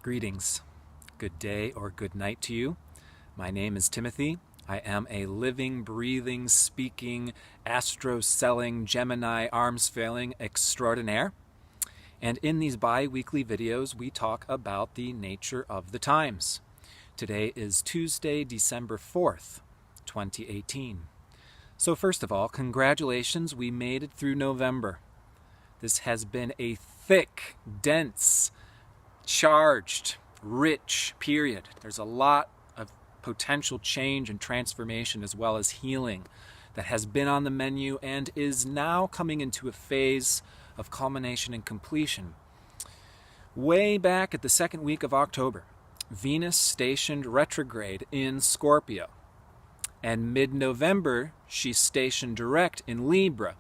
Greetings, good day or good night to you. My name is Timothy. I am a living, breathing, speaking, astro-selling, Gemini, arms-failing extraordinaire. And in these bi-weekly videos, we talk about the nature of the times. Today is Tuesday, December 4th, 2018. So first of all, congratulations, we made it through November. This has been a thick, dense, charged, rich period. There's a lot of potential change and transformation as well as healing that has been on the menu and is now coming into a phase of culmination and completion. Way back at the second week of October, Venus stationed retrograde in Scorpio. And mid-November, she stationed direct in Libra.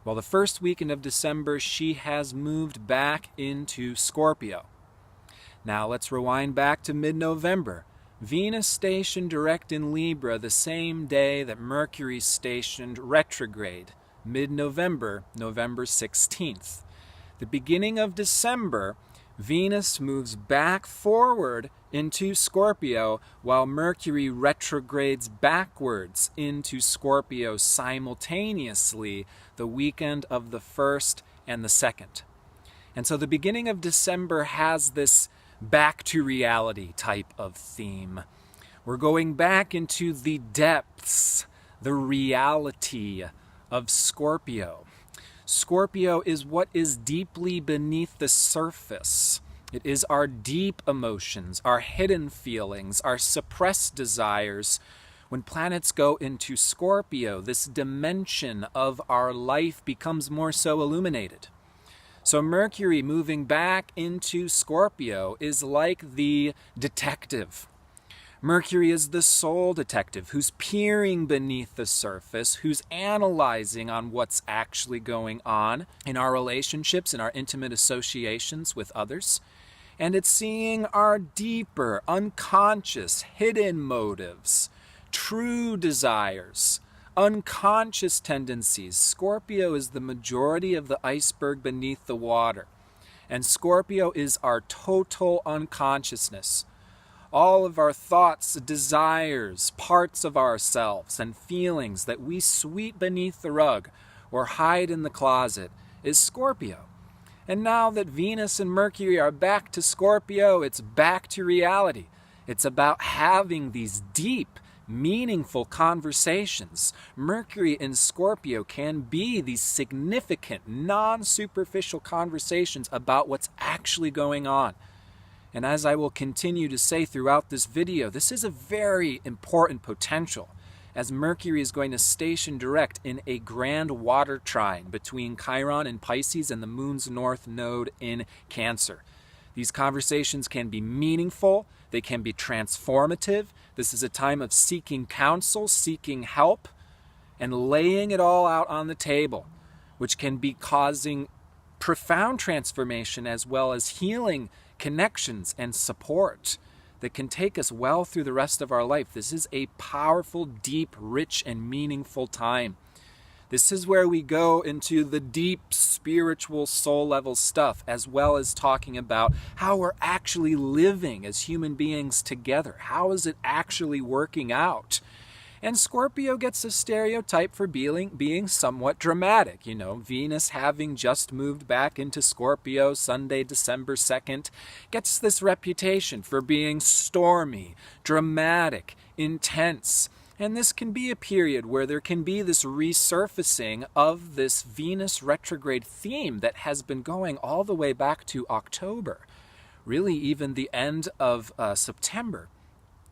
Well, the first weekend of December, she has moved back into Scorpio. Now let's rewind back to mid-November. Venus stationed direct in Libra the same day that Mercury stationed retrograde, mid-November, November 16th. The beginning of December, Venus moves back forward into Scorpio while Mercury retrogrades backwards into Scorpio simultaneously the weekend of the 1st and the 2nd. And so the beginning of December has this back to reality type of theme. We're going back into the depths, the reality of Scorpio. Scorpio is what is deeply beneath the surface. It is our deep emotions, our hidden feelings, our suppressed desires. When planets go into Scorpio, this dimension of our life becomes more so illuminated. So Mercury moving back into Scorpio is like the detective. Mercury is the soul detective who's peering beneath the surface, who's analyzing on what's actually going on in our relationships and our intimate associations with others. And it's seeing our deeper, unconscious, hidden motives, true desires, unconscious tendencies. Scorpio is the majority of the iceberg beneath the water. And Scorpio is our total unconsciousness. All of our thoughts, desires, parts of ourselves, and feelings that we sweep beneath the rug or hide in the closet is Scorpio. And now that Venus and Mercury are back to Scorpio, it's back to reality. It's about having these deep, meaningful conversations. Mercury in Scorpio can be these significant, non-superficial conversations about what's actually going on. And as I will continue to say throughout this video, this is a very important potential, as Mercury is going to station direct in a grand water trine between Chiron in Pisces and the moon's north node in Cancer. These conversations can be meaningful, they can be transformative. This is a time of seeking counsel, seeking help, and laying it all out on the table, which can be causing profound transformation as well as healing connections and support that can take us well through the rest of our life. This is a powerful, deep, rich, and meaningful time. This is where we go into the deep spiritual soul level stuff, as well as talking about how we're actually living as human beings together. How is it actually working out? And Scorpio gets a stereotype for being somewhat dramatic. You know, Venus having just moved back into Scorpio Sunday, December 2nd, gets this reputation for being stormy, dramatic, intense. And this can be a period where there can be this resurfacing of this Venus retrograde theme that has been going all the way back to October, really even the end of September.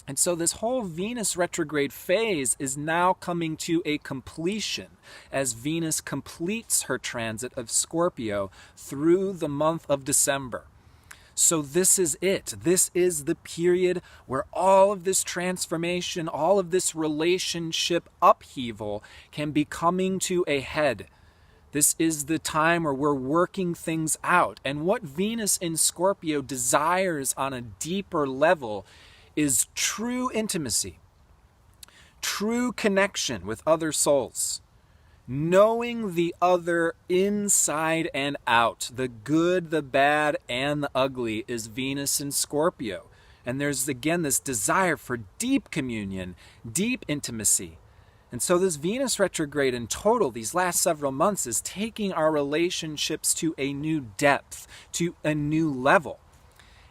And so this whole Venus retrograde phase is now coming to a completion as Venus completes her transit of Scorpio through the month of December. So this is it. This is the period where all of this transformation, all of this relationship upheaval can be coming to a head. This is the time where we're working things out. And what Venus in Scorpio desires on a deeper level is true intimacy, true connection with other souls. Knowing the other inside and out, the good, the bad, and the ugly, is Venus in Scorpio. And there's, again, this desire for deep communion, deep intimacy. And so this Venus retrograde in total, these last several months, is taking our relationships to a new depth, to a new level.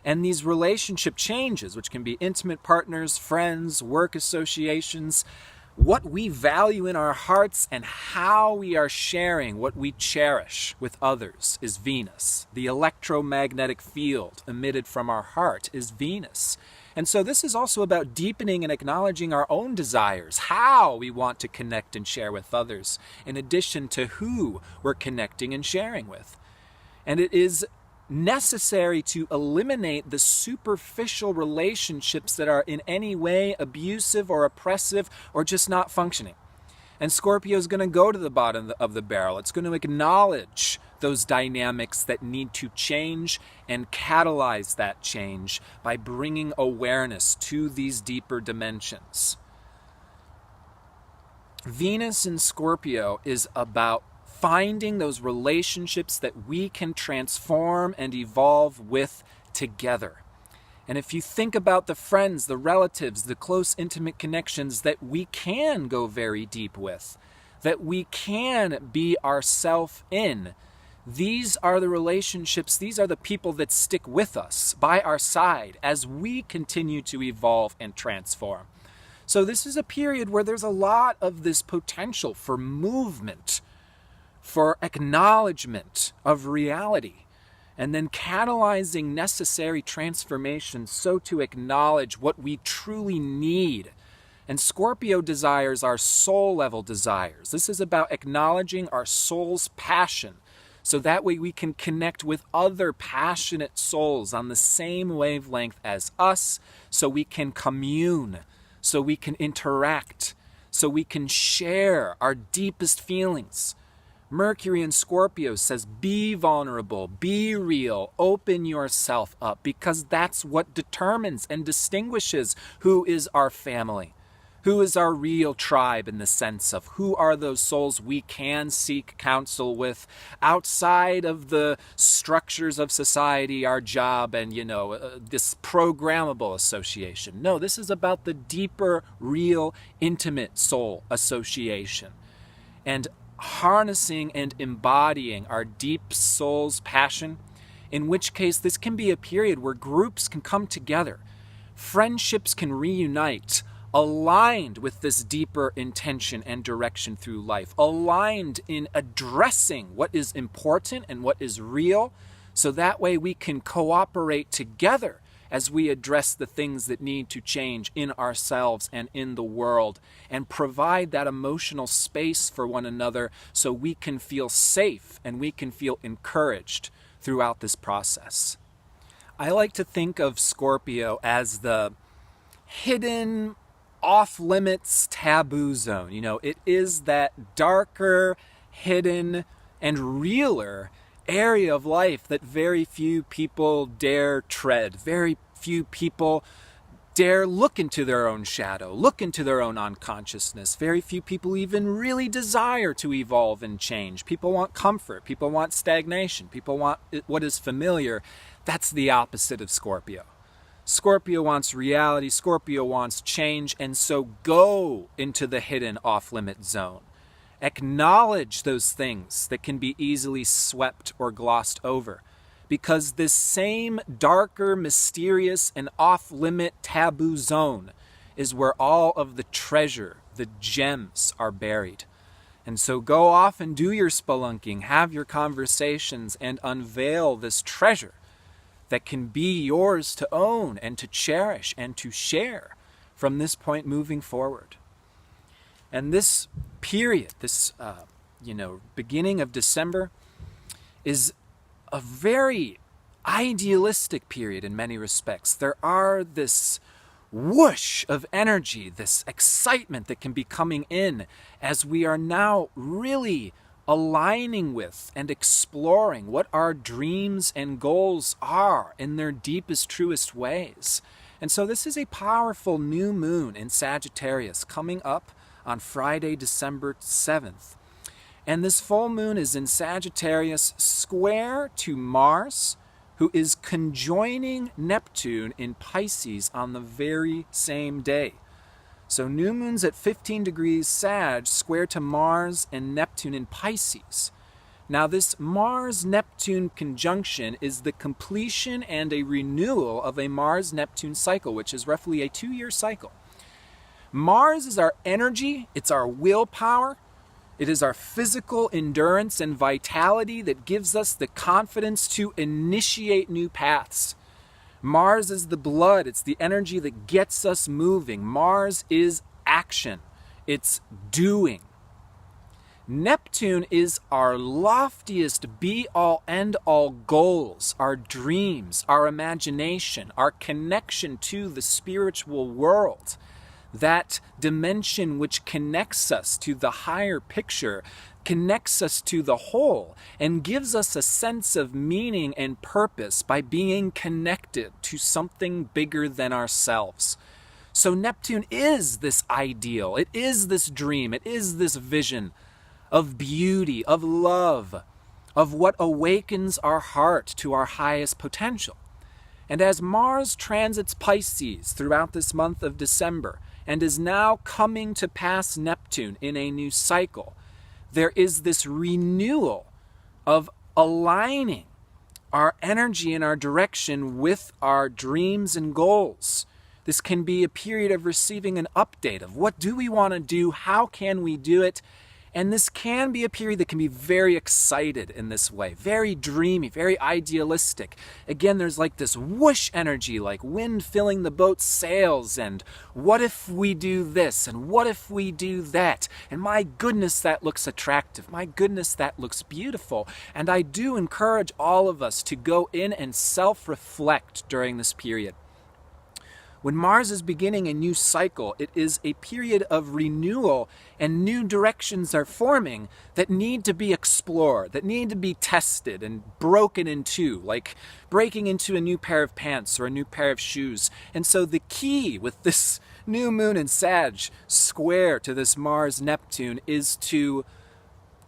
And these relationship changes, which can be intimate partners, friends, work associations, what we value in our hearts and how we are sharing what we cherish with others is Venus. The electromagnetic field emitted from our heart is Venus. And so this is also about deepening and acknowledging our own desires, how we want to connect and share with others, in addition to who we're connecting and sharing with. And it is necessary to eliminate the superficial relationships that are in any way abusive or oppressive or just not functioning. And Scorpio is going to go to the bottom of the barrel. It's going to acknowledge those dynamics that need to change and catalyze that change by bringing awareness to these deeper dimensions. Venus in Scorpio is about finding those relationships that we can transform and evolve with together. And if you think about the friends, the relatives, the close, intimate connections that we can go very deep with, that we can be ourself in, these are the relationships, these are the people that stick with us, by our side, as we continue to evolve and transform. So this is a period where there's a lot of this potential for movement, for acknowledgement of reality, and then catalyzing necessary transformation so to acknowledge what we truly need. And Scorpio desires are soul-level desires. This is about acknowledging our soul's passion, so that way we can connect with other passionate souls on the same wavelength as us, so we can commune, so we can interact, so we can share our deepest feelings. Mercury and Scorpio says, be vulnerable, be real, open yourself up, because that's what determines and distinguishes who is our family, who is our real tribe, in the sense of who are those souls we can seek counsel with outside of the structures of society, our job, and, this programmable association. No, this is about the deeper, real, intimate soul association. And harnessing and embodying our deep soul's passion, in which case this can be a period where groups can come together, friendships can reunite, aligned with this deeper intention and direction through life, aligned in addressing what is important and what is real, so that way we can cooperate together as we address the things that need to change in ourselves and in the world, and provide that emotional space for one another so we can feel safe and we can feel encouraged throughout this process. I like to think of Scorpio as the hidden, off-limits taboo zone. It is that darker, hidden, and realer area of life that very few people dare tread. Very few people dare look into their own shadow, look into their own unconsciousness. Very few people even really desire to evolve and change. People want comfort. People want stagnation. People want what is familiar. That's the opposite of Scorpio. Scorpio wants reality. Scorpio wants change. And so go into the hidden off-limit zone. Acknowledge those things that can be easily swept or glossed over, because this same darker, mysterious, and off-limit taboo zone is where all of the treasure, the gems, are buried. And so go off and do your spelunking, have your conversations, and unveil this treasure that can be yours to own and to cherish and to share from this point moving forward. And this period, this beginning of December, is a very idealistic period in many respects. There are this whoosh of energy, this excitement that can be coming in as we are now really aligning with and exploring what our dreams and goals are in their deepest, truest ways. And so this is a powerful new moon in Sagittarius coming up on Friday, December 7th. And this full moon is in Sagittarius, square to Mars, who is conjoining Neptune in Pisces on the very same day. So new moon's at 15 degrees Sag, square to Mars and Neptune in Pisces. Now this Mars-Neptune conjunction is the completion and a renewal of a Mars-Neptune cycle, which is roughly a 2-year cycle. Mars is our energy, it's our willpower, it is our physical endurance and vitality that gives us the confidence to initiate new paths. Mars is the blood, it's the energy that gets us moving. Mars is action, it's doing. Neptune is our loftiest be-all, end-all goals, our dreams, our imagination, our connection to the spiritual world. That dimension which connects us to the higher picture, connects us to the whole, and gives us a sense of meaning and purpose by being connected to something bigger than ourselves. So Neptune is this ideal, it is this dream, it is this vision of beauty, of love, of what awakens our heart to our highest potential. And as Mars transits Pisces throughout this month of December, and is now coming to pass Neptune in a new cycle, there is this renewal of aligning our energy and our direction with our dreams and goals. This can be a period of receiving an update of what do we want to do, how can we do it, and this can be a period that can be very excited in this way, very dreamy, very idealistic. Again, there's like this whoosh energy, like wind filling the boat's sails, and what if we do this, and what if we do that, and my goodness, that looks attractive, my goodness, that looks beautiful. And I do encourage all of us to go in and self-reflect during this period. When Mars is beginning a new cycle, it is a period of renewal, and new directions are forming that need to be explored, that need to be tested and broken in two, like breaking into a new pair of pants or a new pair of shoes. And so the key with this new moon in Sag square to this Mars-Neptune is to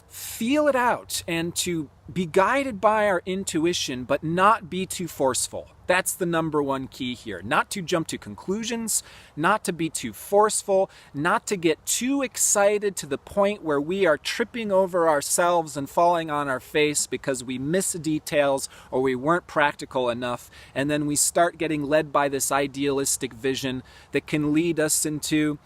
feel it out and to be guided by our intuition, but not be too forceful. That's the number one key here. Not to jump to conclusions, not to be too forceful, not to get too excited to the point where we are tripping over ourselves and falling on our face because we miss details or we weren't practical enough, and then we start getting led by this idealistic vision that can lead us into,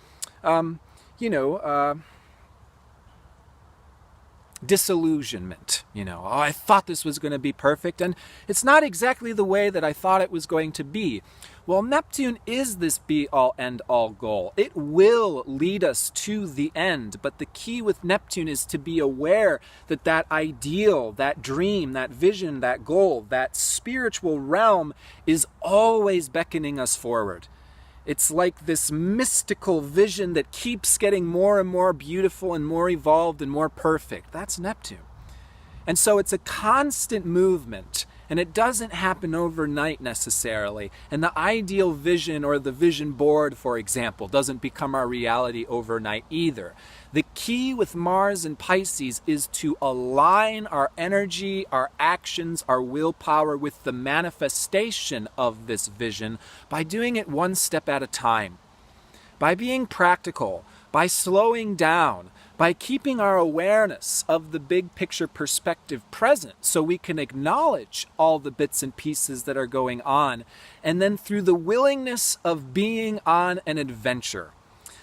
disillusionment. I thought this was going to be perfect, and it's not exactly the way that I thought it was going to be. Well, Neptune is this be-all, end-all goal. It will lead us to the end, but the key with Neptune is to be aware that that ideal, that dream, that vision, that goal, that spiritual realm is always beckoning us forward. It's like this mystical vision that keeps getting more and more beautiful and more evolved and more perfect. That's Neptune. And so it's a constant movement, and it doesn't happen overnight necessarily. And the ideal vision or the vision board, for example, doesn't become our reality overnight either. The key with Mars and Pisces is to align our energy, our actions, our willpower with the manifestation of this vision by doing it one step at a time, by being practical, by slowing down, by keeping our awareness of the big picture perspective present so we can acknowledge all the bits and pieces that are going on, and then through the willingness of being on an adventure,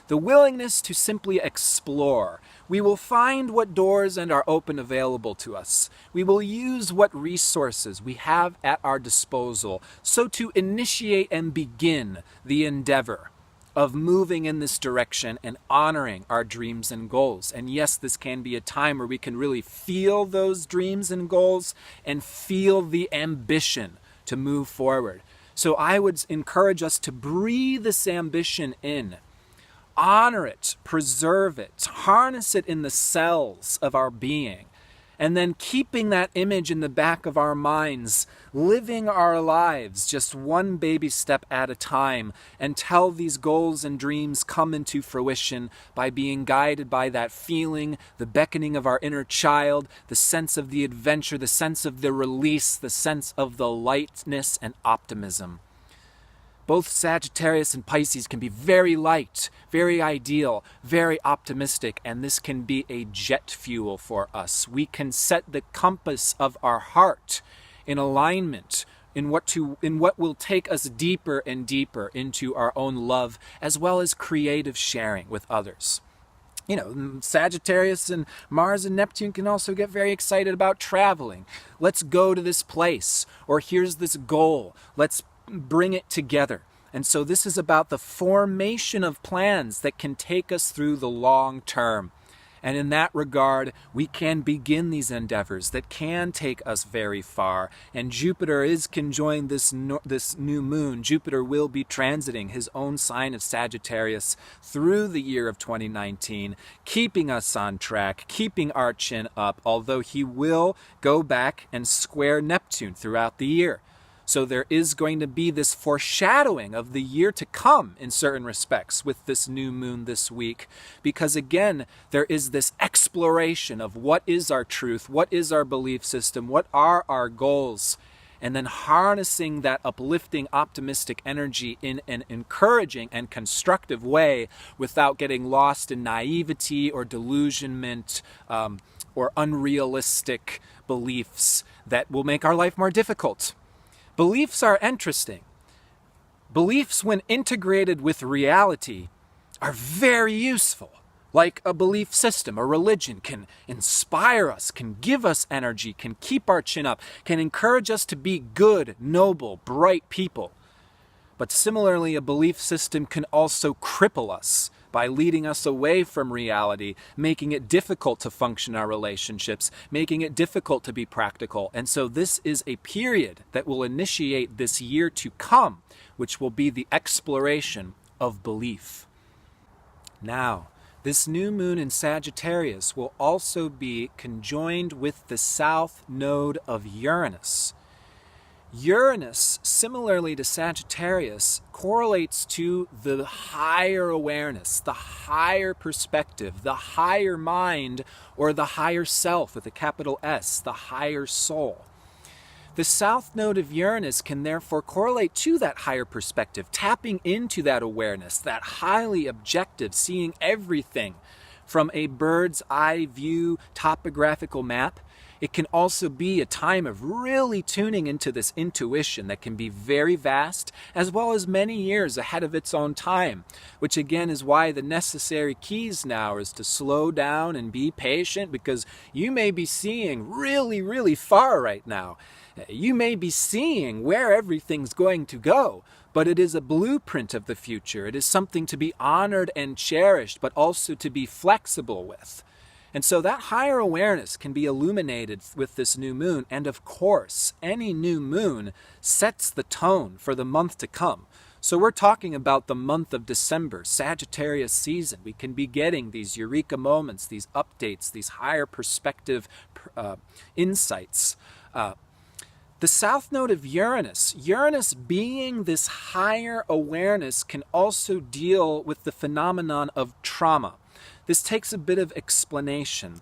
the willingness to simply explore, we will find what doors are open available to us. We will use what resources we have at our disposal so to initiate and begin the endeavor of moving in this direction and honoring our dreams and goals. And yes, this can be a time where we can really feel those dreams and goals and feel the ambition to move forward. So I would encourage us to breathe this ambition in, honor it, preserve it, harness it in the cells of our being, and then keeping that image in the back of our minds, living our lives just one baby step at a time until these goals and dreams come into fruition by being guided by that feeling, the beckoning of our inner child, the sense of the adventure, the sense of the release, the sense of the lightness and optimism. Both Sagittarius and Pisces can be very light, very ideal, very optimistic, and this can be a jet fuel for us. We can set the compass of our heart in alignment in what will take us deeper and deeper into our own love, as well as creative sharing with others. You know, Sagittarius and Mars and Neptune can also get very excited about traveling. Let's go to this place, or here's this goal. Let's bring it together. And so this is about the formation of plans that can take us through the long term. And in that regard, we can begin these endeavors that can take us very far. And Jupiter is conjoined this new moon. Jupiter will be transiting his own sign of Sagittarius through the year of 2019, keeping us on track, keeping our chin up, although he will go back and square Neptune throughout the year. So there is going to be this foreshadowing of the year to come in certain respects with this new moon this week, because again, there is this exploration of what is our truth, what is our belief system, what are our goals, and then harnessing that uplifting, optimistic energy in an encouraging and constructive way without getting lost in naivety or delusionment or unrealistic beliefs that will make our life more difficult. Beliefs are interesting. Beliefs, when integrated with reality, are very useful. Like a belief system, a religion can inspire us, can give us energy, can keep our chin up, can encourage us to be good, noble, bright people. But similarly, a belief system can also cripple us by leading us away from reality, making it difficult to function our relationships, making it difficult to be practical. And so this is a period that will initiate this year to come, which will be the exploration of belief. Now, this new moon in Sagittarius will also be conjoined with the south node of Uranus. Uranus, similarly to Sagittarius, correlates to the higher awareness, the higher perspective, the higher mind, or the higher self with a capital S, the higher soul. The south node of Uranus can therefore correlate to that higher perspective, tapping into that awareness, that highly objective, seeing everything from a bird's eye view topographical map. It can also be a time of really tuning into this intuition that can be very vast, as well as many years ahead of its own time, which again is why the necessary keys now is to slow down and be patient, because you may be seeing really, really far right now. You may be seeing where everything's going to go, but it is a blueprint of the future. It is something to be honored and cherished, but also to be flexible with. And so that higher awareness can be illuminated with this new moon. And of course, any new moon sets the tone for the month to come. So we're talking about the month of December, Sagittarius season. We can be getting these eureka moments, these updates, these higher perspective insights. The south node of Uranus, Uranus being this higher awareness, can also deal with the phenomenon of trauma. This takes a bit of explanation.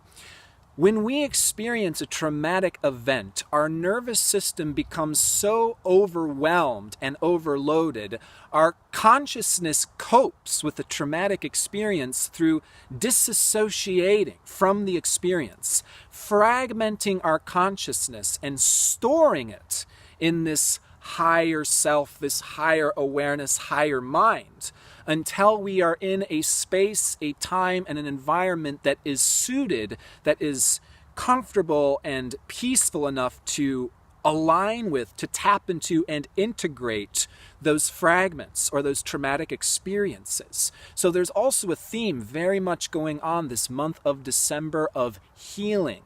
When we experience a traumatic event, our nervous system becomes so overwhelmed and overloaded, our consciousness copes with the traumatic experience through disassociating from the experience, fragmenting our consciousness and storing it in this higher self, this higher awareness, higher mind, until we are in a space, a time, and an environment that is suited, that is comfortable and peaceful enough to align with, to tap into and integrate those fragments or those traumatic experiences. So there's also a theme very much going on this month of December of healing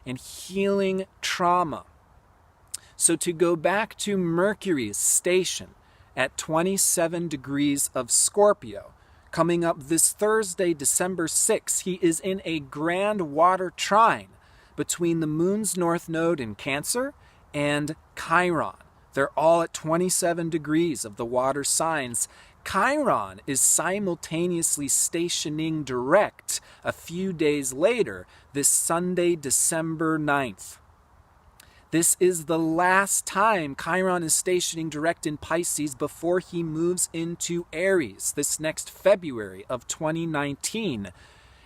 and healing trauma. So to go back to Mercury's station at 27 degrees of Scorpio, coming up this Thursday, December 6th, he is in a grand water trine between the moon's north node in Cancer and Chiron. They're all at 27 degrees of the water signs. Chiron is simultaneously stationing direct a few days later, this Sunday, December 9th. This is the last time Chiron is stationing direct in Pisces before he moves into Aries this next February of 2019.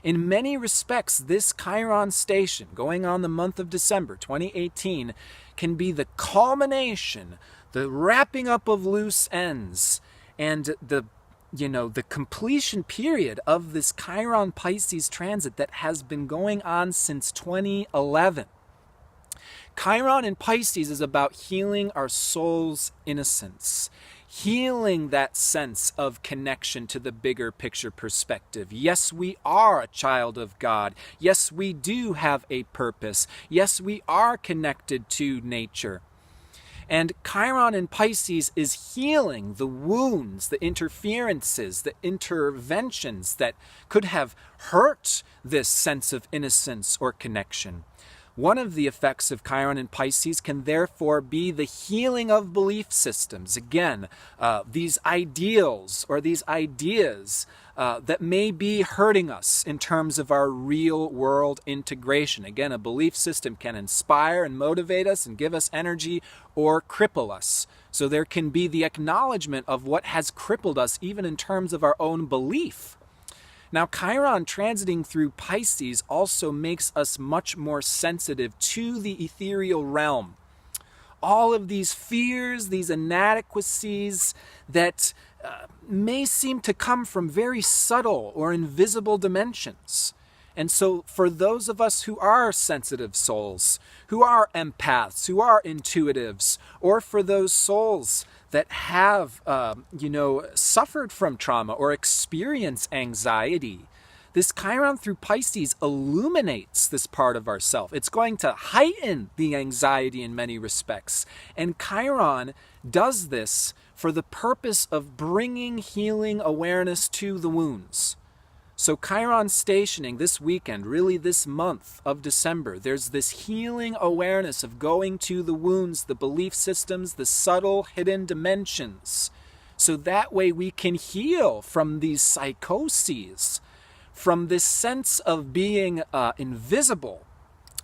In many respects, this Chiron station going on the month of December 2018 can be the culmination, the wrapping up of loose ends, and the completion period of this Chiron Pisces transit that has been going on since 2011. Chiron in Pisces is about healing our soul's innocence, healing that sense of connection to the bigger picture perspective. Yes, we are a child of God. Yes, we do have a purpose. Yes, we are connected to nature. And Chiron in Pisces is healing the wounds, the interferences, the interventions that could have hurt this sense of innocence or connection. One of the effects of Chiron in Pisces can therefore be the healing of belief systems. Again, these ideals or these ideas that may be hurting us in terms of our real world integration. Again, a belief system can inspire and motivate us and give us energy or cripple us. So there can be the acknowledgement of what has crippled us even in terms of our own belief. Now, Chiron transiting through Pisces also makes us much more sensitive to the ethereal realm. All of these fears, these inadequacies that may seem to come from very subtle or invisible dimensions. And so for those of us who are sensitive souls, who are empaths, who are intuitives, or for those souls that have, suffered from trauma or experience anxiety, this Chiron through Pisces illuminates this part of ourself. It's going to heighten the anxiety in many respects. And Chiron does this for the purpose of bringing healing awareness to the wounds. So Chiron stationing this weekend, really this month of December, there's this healing awareness of going to the wounds, the belief systems, the subtle hidden dimensions. So that way we can heal from these psychoses, from this sense of being invisible,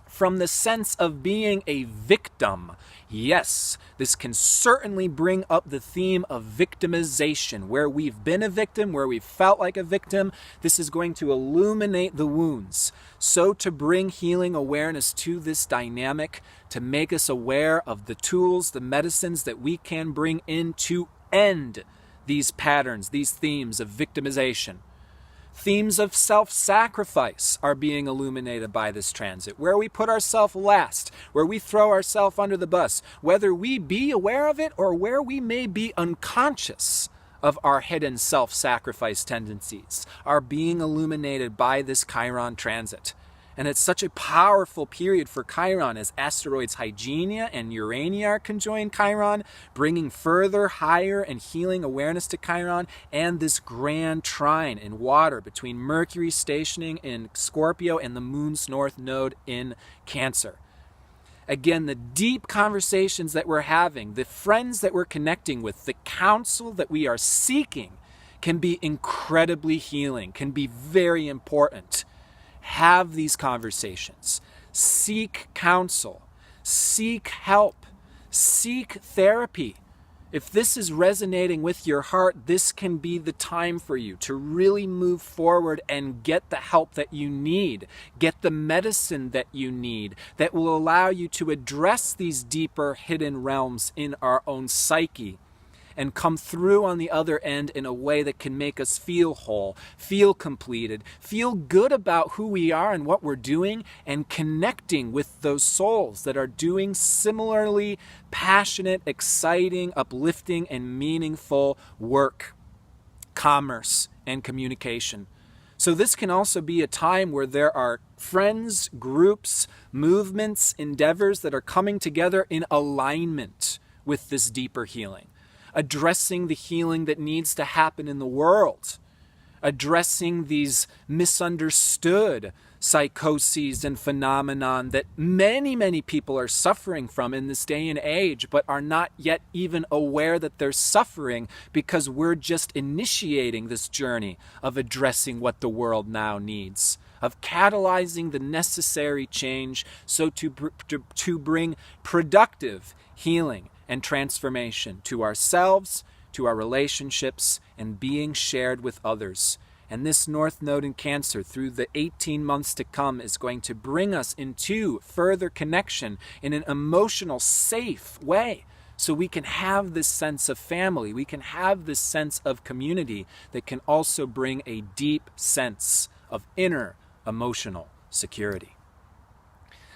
from the sense of being a victim. Yes, this can certainly bring up the theme of victimization, where we've been a victim, where we've felt like a victim. This is going to illuminate the wounds. So to bring healing awareness to this dynamic, to make us aware of the tools, the medicines that we can bring in to end these patterns, these themes of victimization. Themes of self-sacrifice are being illuminated by this transit, where we put ourselves last, where we throw ourselves under the bus, whether we be aware of it or where we may be unconscious of our hidden self-sacrifice tendencies, are being illuminated by this Chiron transit. And it's such a powerful period for Chiron as asteroids Hygienia and Urania conjoin Chiron, bringing further, higher, and healing awareness to Chiron, and this grand trine in water between Mercury stationing in Scorpio and the moon's north node in Cancer. Again, the deep conversations that we're having, the friends that we're connecting with, the counsel that we are seeking can be incredibly healing, can be very important. Have these conversations. Seek counsel. Seek help. Seek therapy. If this is resonating with your heart, this can be the time for you to really move forward and get the help that you need. Get the medicine that you need that will allow you to address these deeper hidden realms in our own psyche and come through on the other end in a way that can make us feel whole, feel completed, feel good about who we are and what we're doing, and connecting with those souls that are doing similarly passionate, exciting, uplifting, and meaningful work, commerce, and communication. So this can also be a time where there are friends, groups, movements, endeavors that are coming together in alignment with this deeper healing. Addressing the healing that needs to happen in the world, addressing these misunderstood psychoses and phenomenon that many people are suffering from in this day and age, but are not yet even aware that they're suffering, because we're just initiating this journey of addressing what the world now needs, of catalyzing the necessary change so to bring productive healing and transformation to ourselves, to our relationships, and being shared with others. And this North Node in Cancer, through the 18 months to come, is going to bring us into further connection in an emotional, safe way, so we can have this sense of family, we can have this sense of community that can also bring a deep sense of inner emotional security.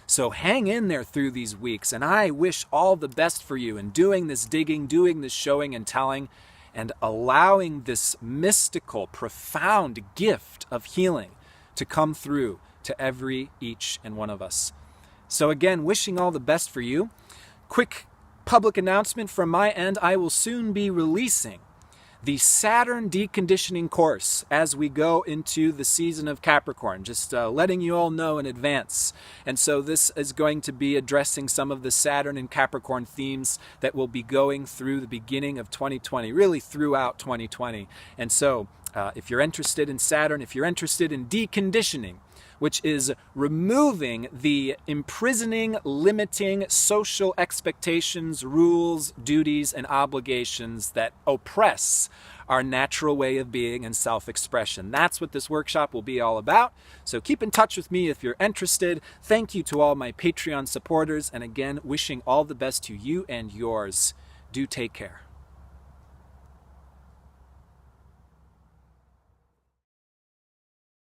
So hang in there through these weeks, and I wish all the best for you in doing this digging, doing this showing and telling, and allowing this mystical, profound gift of healing to come through to each and one of us. So again, wishing all the best for you. Quick public announcement from my end: I will soon be releasing the Saturn deconditioning course as we go into the season of Capricorn, just letting you all know in advance. And so this is going to be addressing some of the Saturn and Capricorn themes that will be going through the beginning of 2020, really throughout 2020. And so if you're interested in Saturn, if you're interested in deconditioning, which is removing the imprisoning, limiting social expectations, rules, duties, and obligations that oppress our natural way of being and self-expression. That's what this workshop will be all about. So keep in touch with me if you're interested. Thank you to all my Patreon supporters, and again, wishing all the best to you and yours. Do take care.